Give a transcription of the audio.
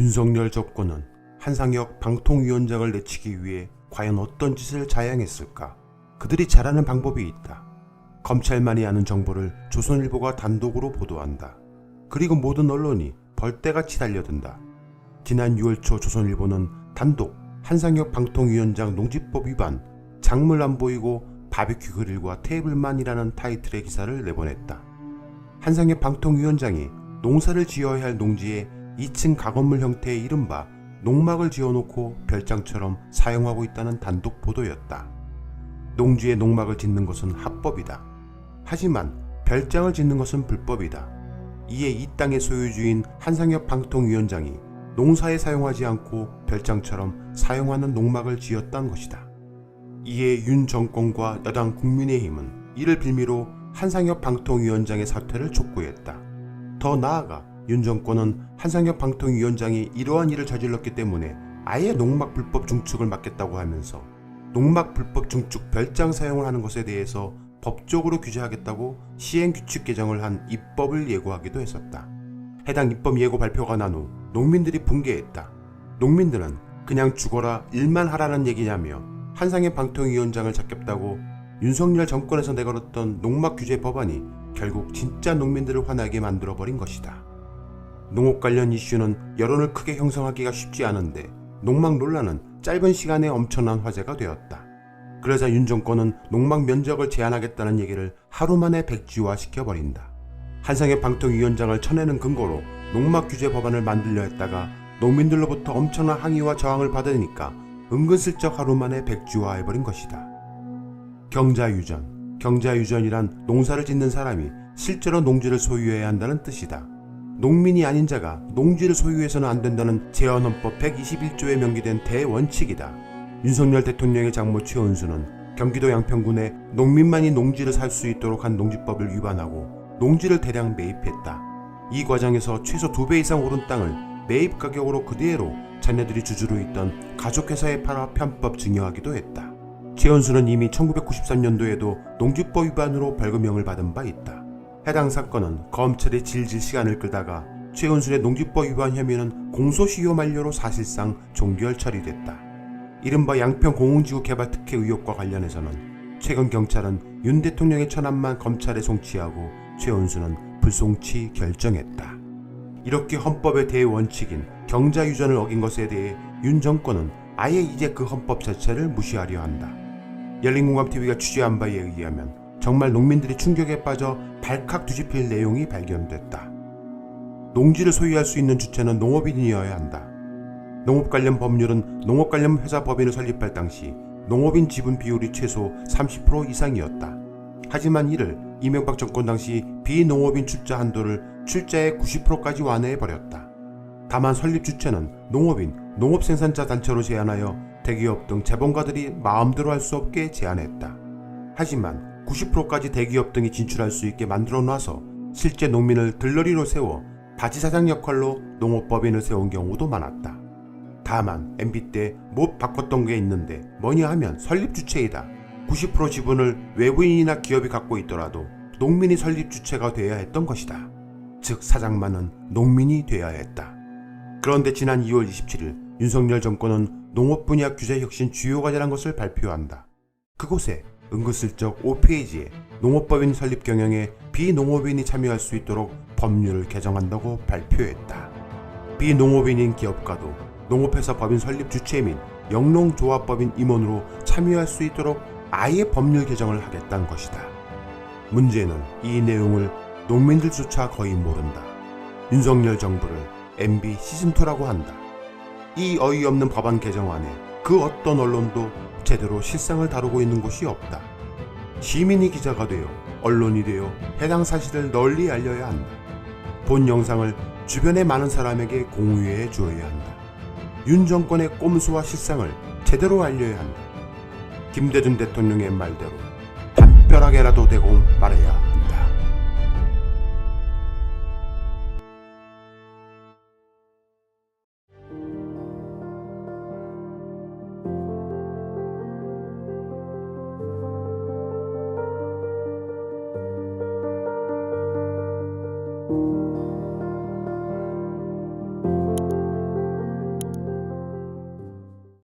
윤석열 정권은 한상혁 방통위원장을 내치기 위해 과연 어떤 짓을 자행했을까? 그들이 잘하는 방법이 있다. 검찰만이 아는 정보를 조선일보가 단독으로 보도한다. 그리고 모든 언론이 벌떼같이 달려든다. 지난 6월 초 조선일보는 단독 한상혁 방통위원장 농지법 위반, 작물 안 보이고 바비큐 그릴과 테이블만이라는 타이틀의 기사를 내보냈다. 한상혁 방통위원장이 농사를 지어야 할 농지에 2층 가건물 형태의 이른바 농막을 지어놓고 별장처럼 사용하고 있다는 단독 보도였다. 농지에 농막을 짓는 것은 합법이다. 하지만 별장을 짓는 것은 불법이다. 이에 이 땅의 소유주인 한상혁 방통위원장이 농사에 사용하지 않고 별장처럼 사용하는 농막을 지었다는 것이다. 이에 윤 정권과 여당 국민의힘은 이를 빌미로 한상혁 방통위원장의 사퇴를 촉구했다. 더 나아가 윤 정권은 한상혁 방통위원장이 이러한 일을 저질렀기 때문에 아예 농막 불법 증축을 막겠다고 하면서 농막 불법 증축 별장 사용을 하는 것에 대해서 법적으로 규제하겠다고 시행규칙 개정을 한 입법을 예고하기도 했었다. 해당 입법 예고 발표가 난 후 농민들이 붕괴했다. 농민들은 그냥 죽어라 일만 하라는 얘기냐며 한상혁 방통위원장을 잡겠다고 윤석열 정권에서 내걸었던 농막 규제 법안이 결국 진짜 농민들을 화나게 만들어버린 것이다. 농업 관련 이슈는 여론을 크게 형성하기가 쉽지 않은데 농막 논란은 짧은 시간에 엄청난 화제가 되었다. 그러자 윤 정권은 농막 면적을 제한하겠다는 얘기를 하루 만에 백지화시켜버린다. 한상혁 방통위원장을 쳐내는 근거로 농막 규제 법안을 만들려 했다가 농민들로부터 엄청난 항의와 저항을 받으니까 은근슬쩍 하루 만에 백지화해버린 것이다. 경자유전. 경자유전이란 농사를 짓는 사람이 실제로 농지를 소유해야 한다는 뜻이다. 농민이 아닌 자가 농지를 소유해서는 안 된다는 제헌헌법 121조에 명기된 대원칙이다. 윤석열 대통령의 장모 최은수는 경기도 양평군에 농민만이 농지를 살 수 있도록 한 농지법을 위반하고 농지를 대량 매입했다. 이 과정에서 최소 2배 이상 오른 땅을 매입 가격으로 그대로 자녀들이 주주로 있던 가족회사에 팔아 편법 증여하기도 했다. 최은수는 이미 1993년도에도 농지법 위반으로 벌금형을 받은 바 있다. 해당 사건은 검찰이 질질 시간을 끌다가 최은수의 농지법 위반 혐의는 공소시효 만료로 사실상 종결 처리됐다. 이른바 양평 공흥지구 개발 특혜 의혹과 관련해서는 최근 경찰은 윤 대통령의 천안만 검찰에 송치하고 최은수는 불송치 결정했다. 이렇게 헌법의 대원칙인 경자유전을 어긴 것에 대해 윤 정권은 아예 이제 그 헌법 자체를 무시하려 한다. 열린공감TV가 취재한 바에 의하면 정말 농민들이 충격에 빠져 발칵 뒤집힐 내용이 발견됐다. 농지를 소유할 수 있는 주체는 농업인이어야 한다. 농업 관련 법률은 농업 관련 회사 법인을 설립할 당시 농업인 지분 비율이 최소 30% 이상이었다. 하지만 이를 이명박 정권 당시 비농업인 출자 한도를 출자의 90%까지 완화해버렸다. 다만 설립 주체는 농업인, 농업생산자 단체로 제한하여 대기업 등 재벌가들이 마음대로 할 수 없게 제한했다. 하지만 90%까지 대기업 등이 진출할 수 있게 만들어 놔서 실제 농민을 들러리로 세워 바지사장 역할로 농업법인을 세운 경우도 많았다. 다만 MB 때 못 바꿨던 게 있는데 뭐냐 하면 설립 주체이다. 90% 지분을 외부인이나 기업이 갖고 있더라도 농민이 설립 주체가 돼야 했던 것이다. 즉 사장만은 농민이 돼야 했다. 그런데 지난 2월 27일 윤석열 정권은 농업 분야 규제 혁신 주요 과제란 것을 발표한다. 그곳에 은근슬쩍 5페이지에 농업법인 설립 경영에 비농업인이 참여할 수 있도록 법률을 개정한다고 발표했다. 비농업인인 기업가도 농업회사 법인 설립 주체 및 영농조합법인 임원으로 참여할 수 있도록 아예 법률 개정을 하겠다는 것이다. 문제는 이 내용을 농민들조차 거의 모른다. 윤석열 정부를 MB 시즌2라고 한다. 이 어이없는 법안 개정안에 그 어떤 언론도 제대로 실상을 다루고 있는 곳이 없다. 시민이 기자가 되어 언론이 되어 해당 사실을 널리 알려야 한다. 본 영상을 주변의 많은 사람에게 공유해 주어야 한다. 윤 정권의 꼼수와 실상을 제대로 알려야 한다. 김대중 대통령의 말대로 담벼락에라도 대고 말해야